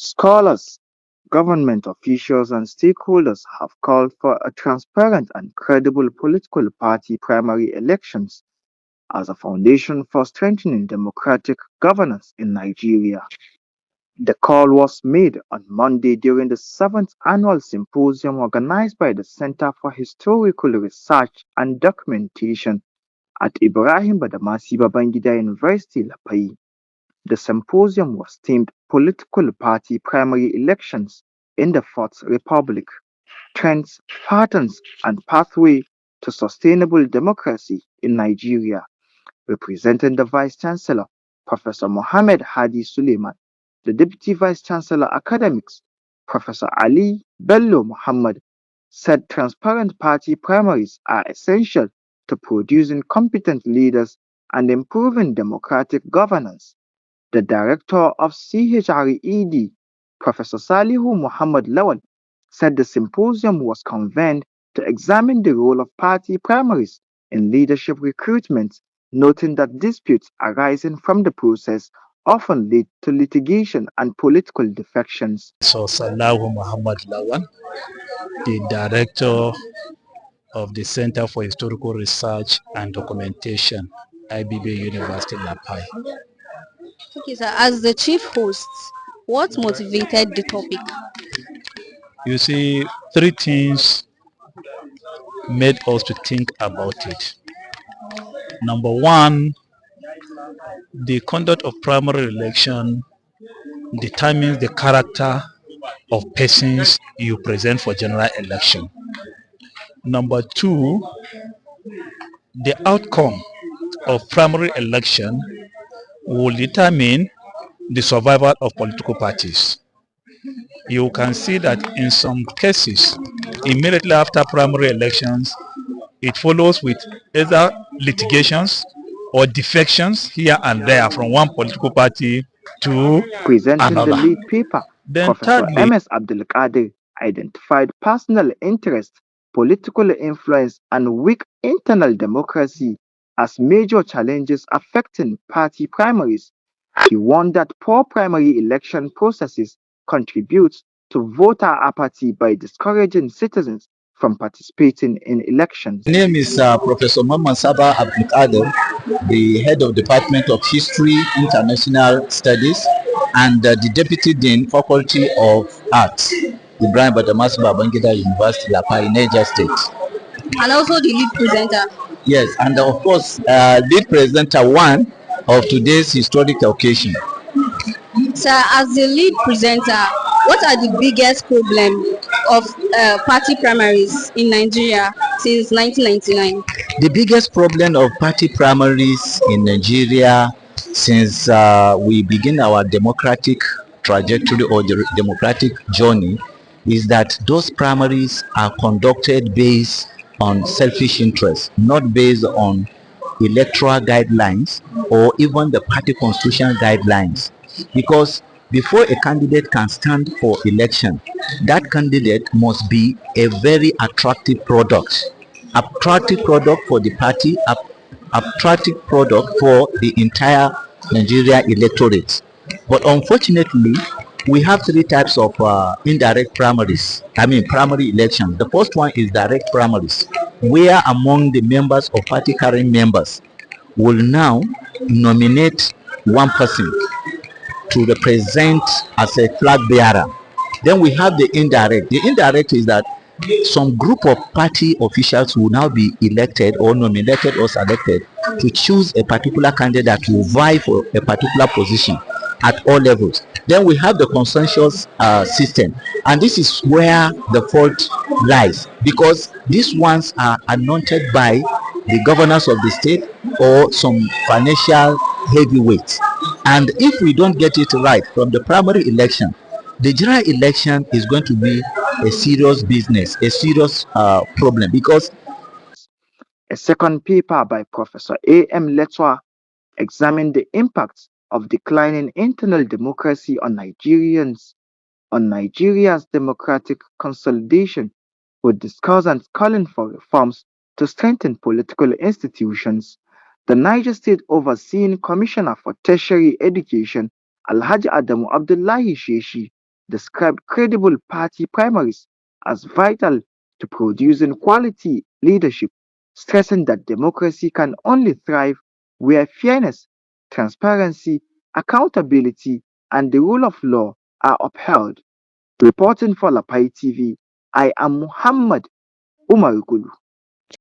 Scholars, government officials, and stakeholders have called for a transparent and credible political party primary elections as a foundation for strengthening democratic governance in Nigeria. The call was made on Monday during the seventh annual symposium organized by the Center for Historical Research and Documentation at Ibrahim Badamasi Babangida University, Lapai. The symposium was themed Political Party Primary Elections in the Fourth Republic: Trends, Patterns, and Pathway to Sustainable Democracy in Nigeria, representing the Vice Chancellor, Professor Mohammed Hadi Suleiman, the Deputy Vice Chancellor Academics, Professor Ali Bello Muhammad, said transparent party primaries are essential to producing competent leaders and improving democratic governance. The director of CHRED, Professor Salihu Muhammad Lawal, said the symposium was convened to examine the role of party primaries in leadership recruitment, noting that disputes arising from the process often lead to litigation and political defections. So Salahu Muhammad Lawan, the director of the Center for Historical Research and Documentation, IBBU University, Lapai. Okay, sir. As the chief host, what motivated the topic? You see, three things made us to think about it. Number one, the conduct of primary election determines the character of persons you present for general election. Number two, the outcome of primary election will determine the survival of political parties. You can see that in some cases, immediately after primary elections, it follows with either litigations or defections here and there from one political party to Presenting the another. lead paper, Then Professor thirdly, M.S. Abdulkadir identified personal interest, political influence, and weak internal democracy as major challenges affecting party primaries. He warned that poor primary election processes contribute to voter apathy by discouraging citizens from participating in elections. My name is Professor Muhammad Saba Abdulkader, the head of Department of History, International Studies, and the Deputy Dean, Faculty of Arts, Ibrahim Badamasi Babangida University, Lapai, Niger State. And also the lead presenter. Yes, and of course, lead presenter one of today's historic occasion. Sir, as the lead presenter, what are the biggest problems of party primaries in Nigeria since 1999? The biggest problem of party primaries in Nigeria since we begin our democratic trajectory or the democratic journey is that those primaries are conducted based on selfish interests, not based on electoral guidelines or even the party constitution guidelines. Because before a candidate can stand for election, that candidate must be a very attractive product for the party, attractive product for the entire Nigeria electorate. But unfortunately, we have three types of indirect primaries. Primary elections. The first one is direct primaries, where among the members of party carrying members will now nominate one person to represent as a flag bearer. Then we have the indirect. The indirect is that some group of party officials will now be elected or nominated or selected to choose a particular candidate to vie for a particular position at all levels. Then we have the consensus system, and this is where the fault lies, because these ones are anointed by the governors of the state or some financial heavyweights. And if we don't get it right from the primary election, the general election is going to be a serious business, a serious problem, because A second paper by Professor A.M. Letwa examined the impacts of declining internal democracy on Nigeria's democratic consolidation, with discussants calling for reforms to strengthen political institutions. The Niger State Overseeing Commissioner for Tertiary Education, Alhaji Adamu Abdullahi Sheshi, described credible party primaries as vital to producing quality leadership, stressing that democracy can only thrive where fairness, transparency, accountability, and the rule of law are upheld. Reporting for Lapai TV, I am Muhammad Umar Gulu.